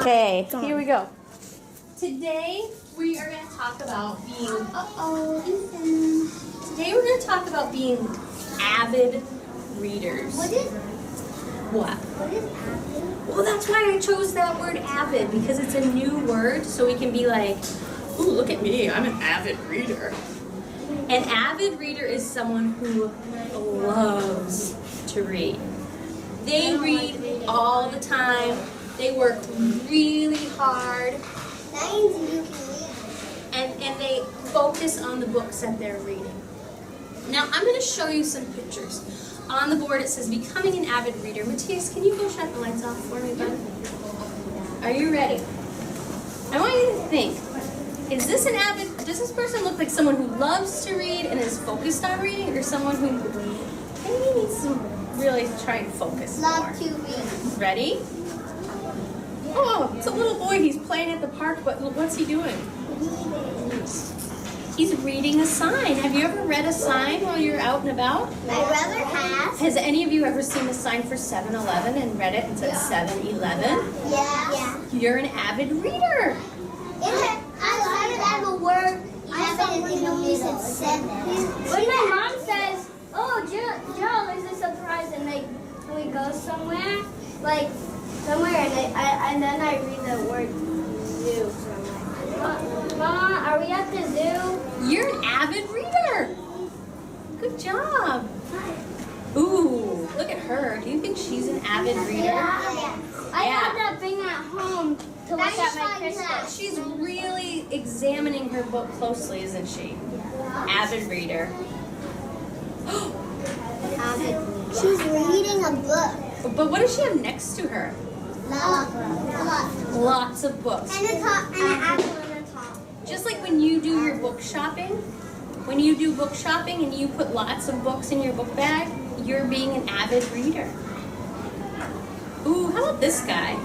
Okay, here we go. Today we are going to talk about being. Today we're going to talk about being avid readers. What is What? Well, that's why I chose that word avid, because it's a new word, so we can be like, ooh, look at me, I'm an avid reader. An avid reader is someone who loves to read. They read all the time. They work really hard. That means you can read. And they focus on the books that they're reading. Now, I'm going to show you some pictures. On the board, it says, becoming an avid reader. Matthias, can you go shut the lights off for me, bud? Are you ready? I want you to think, does this person look like someone who loves to read and is focused on reading, or someone who maybe needs to really try and focus more? Love to read. Ready? Oh, it's a little boy. He's playing at the park, but what's he doing? He's reading a sign. Have you ever read a sign while you're out and about? My brother has. Has any of you ever seen a sign for 7-Eleven and read it and said 7-Eleven? Yeah. You're an avid reader. I have a word. It only said 7. When my mom says, "Oh, Jill, there's a surprise," and we go somewhere, and then I read the word zoo. So I'm like, Mama, are we at the zoo? You're an avid reader. Good job. Ooh, look at her. Do you think she's an avid reader? Yeah. I have that thing at home to look at my crystals. She's really examining her book closely, isn't she? Avid reader. She's reading a book. But what does she have next to her? Lots of books. And an apple on the top. Just like when you do your book shopping, when you do book shopping and you put lots of books in your book bag, you're being an avid reader. Ooh, how about this guy?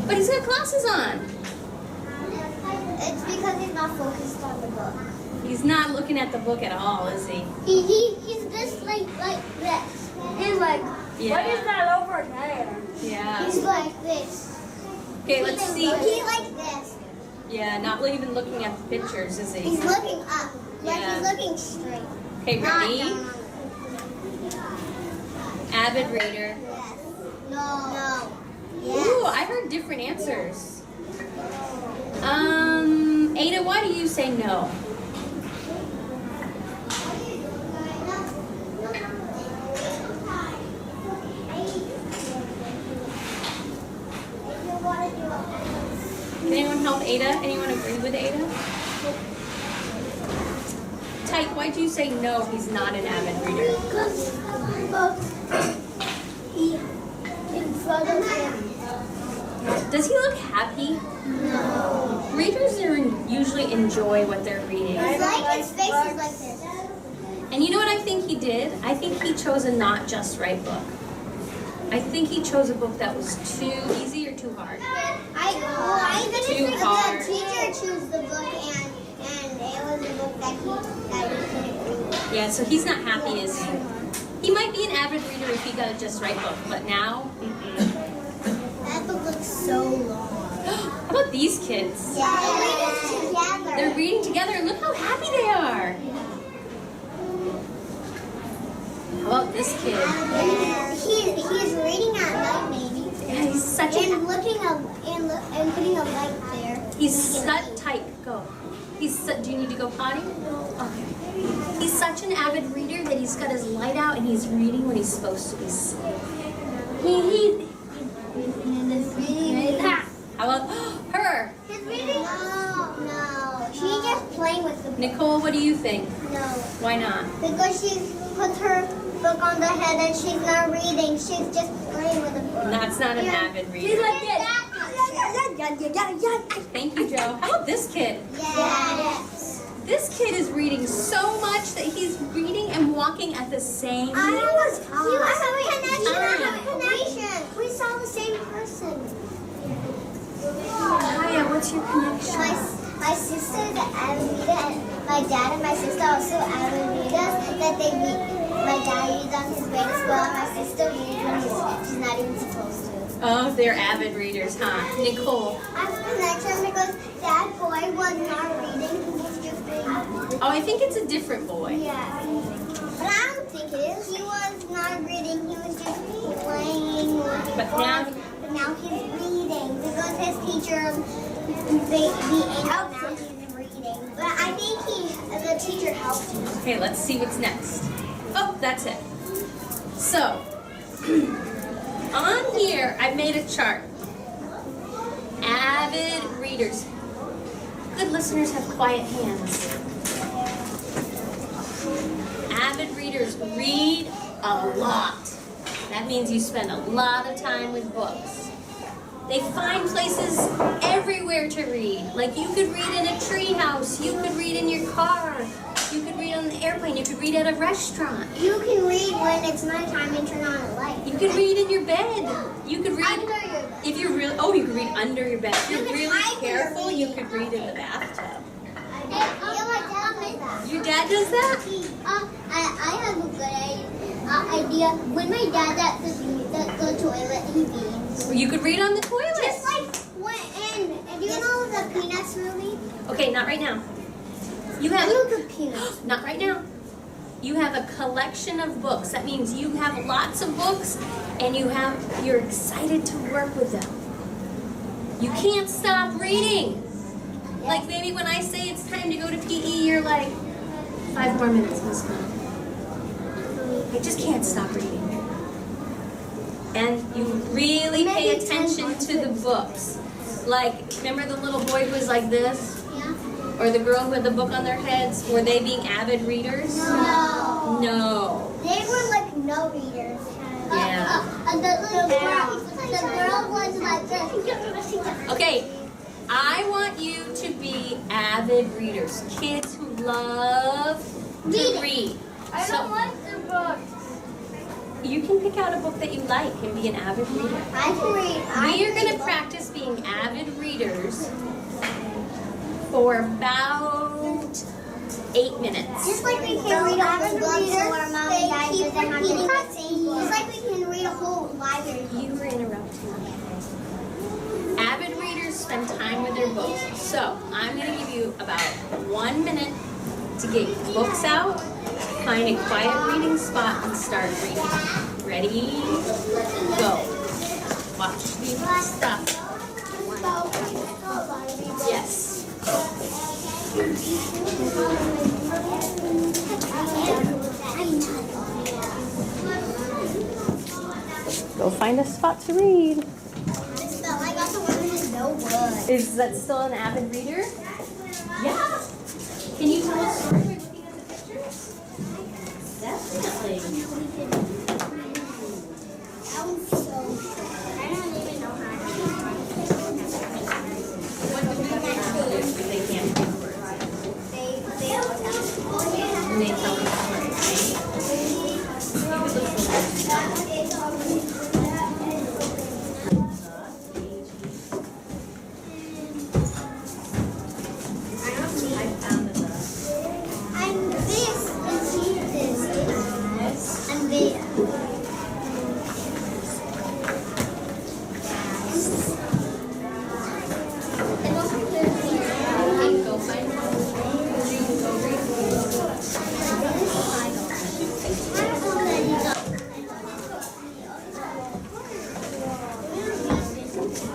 But he's got glasses on. It's because he's not focused on the book. He's not looking at the book at all, is he? He's just like this. He's like, Yeah. what is that over there? Yeah. He's like this. Okay, let's see. He's like this. Yeah, not even looking at the pictures, is he? He's looking up. Like Yeah. he's looking straight. Okay, Not ready? down. Avid reader. Yes. No. Yes. Ooh, I heard different answers. Ada, why do you say no? Can anyone help Ada? Anyone agree with Ada? Tyke, why do you say no, he's not an avid reader? Because in front of him. Does he look happy? No. Readers usually enjoy what they're reading. It's like his face is like this. And you know what I think he did? I think he chose a not just right book. I think he chose a book that was too easy or too hard. I Too hard. the teacher chose the book and it was a book that he couldn't read. Yeah, so he's not happy, is he? He might be an avid reader if he got a just right book, but now, That book looks so long. How about these kids? Yeah, they're reading together. They're reading together and look how happy they are. How about this kid? Yeah. He's reading at night, maybe. Yeah, he's such And looking up and putting a light there. He's such type. Go. Do you need to go potty? Okay. He's such an avid reader that he's got his light out and he's reading when he's supposed to be asleep. How about her? He's reading. No. She's just playing with the book. Nicole, what do you think? No. Why not? Because she puts her book on the head and she's not reading. She's just playing with the book. That's not an avid reader. She's like this. Thank you, Joe. How about this kid? Yes. This kid is reading so much that he's reading and walking at the same I have time. a connection. We saw the same person. Hiya, what's your connection? My sister is an avid reader, and my dad and my sister are also avid readers. That they read. My dad reads on his way to school, and my sister reads when she's not even supposed to. Oh, they're avid readers, huh? Nicole. I have a connection because that boy was not reading. He was just reading. Oh, I think it's a different boy. Yeah. But I don't think it is. He was not reading. He was just playing. But now he's reading because his teacher helped him. He's reading. But I think the teacher helped him. Okay, let's see what's next. Oh, that's it. So, on here, I made a chart. Avid readers. Good listeners have quiet hands. Avid readers read a lot. That means you spend a lot of time with books. They find places everywhere to read. Like you could read in a tree house, you could read in your car, you could read on the airplane, you could read at a restaurant. You can read when it's nighttime and turn on a light. You could read in your bed. You could read Under your bed. if you're really you could read under your bed. If you're You can really hide in your careful, you bed. could read in the bathtub. Yeah, my dad does that. Your dad does that? I have a good idea. When my dad at the toilet, he reads. You could read on the toilet. Just like when do you know the Peanuts movie? Okay, not right now. You I have know the Peanuts. not right now. You have a collection of books. That means you have lots of books and you're excited to work with them. You can't stop reading. Like maybe when I say it's time to go to PE, you're like, 5 more minutes, Miss Mom. I just can't stop reading. And you really pay Maybe 10 attention to the books. Like, remember the little boy who was like this? Yeah. Or the girl who had the book on their heads? Were they being avid readers? No. No. They were like no readers. Yeah. The girl was like this. Okay, I want you to be avid readers. Kids who love to read. I don't like the book. You can pick out a book that you like and be an avid reader. I can read. We are going to practice being avid readers for about 8 minutes. Just like we can read a whole book so our mom and dad doesn't have to do the same book. Just like we can read a whole library. You were interrupting me. Avid readers spend time with their books. So I'm going to give you about 1 minute to get your books out, find a quiet reading spot, and start reading. Ready? Go. Watch me stop. Yes. Go find a spot to read. Is that still an avid reader? Yeah. Can you tell a story by looking at the pictures? Definitely. What do we do if they can't read words? And they tell me stories, Go find go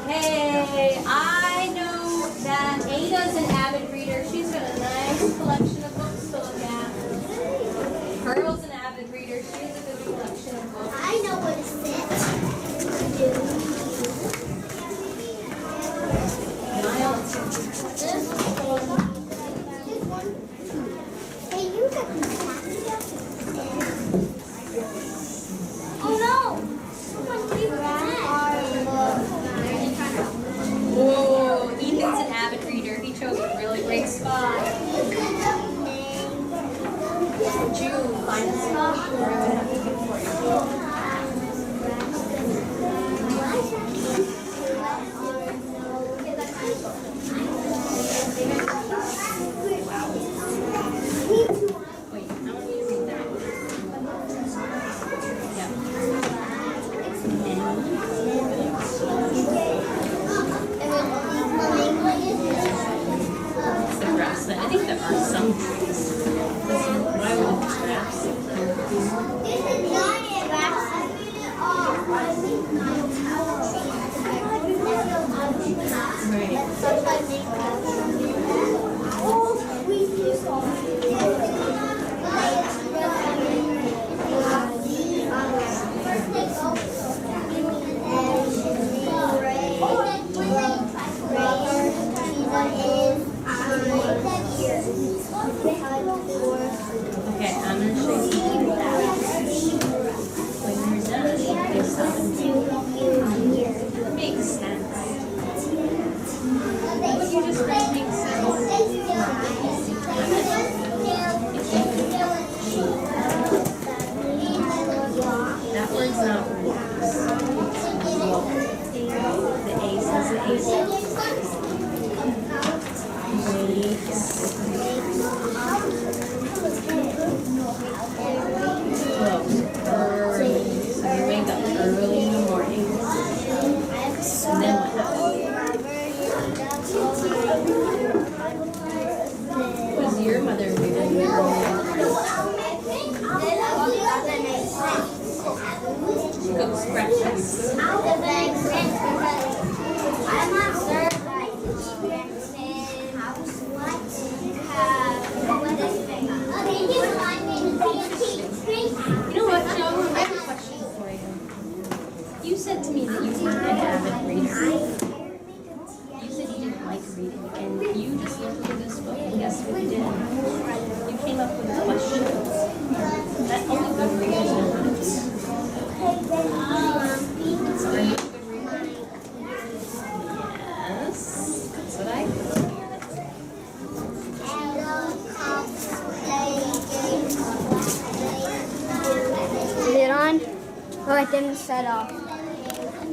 Hey, I know that Ada's an avid reader. She's got a nice collection of books to look at. Pearl's an avid reader. She has a good collection of books. I know what it says. Okay, I'm going to show you that. When you're done, you stop and makes sense. What you just read makes sense. That word's not works. The ace is the ace. Wakes. Close. Early. So you wake up early in the morning. And then what happens? Was your mother reading your cooks breakfast? I'm not sure. You know what, Joe? I have a question for you. You said to me that you weren't an avid reader. You said you didn't like reading, and you just looked through this book, and guess what you did? You came up with questions that only good readers know how to do. So are you a good reader? Yes. That's what I thought. Is it on? Oh, it didn't set off.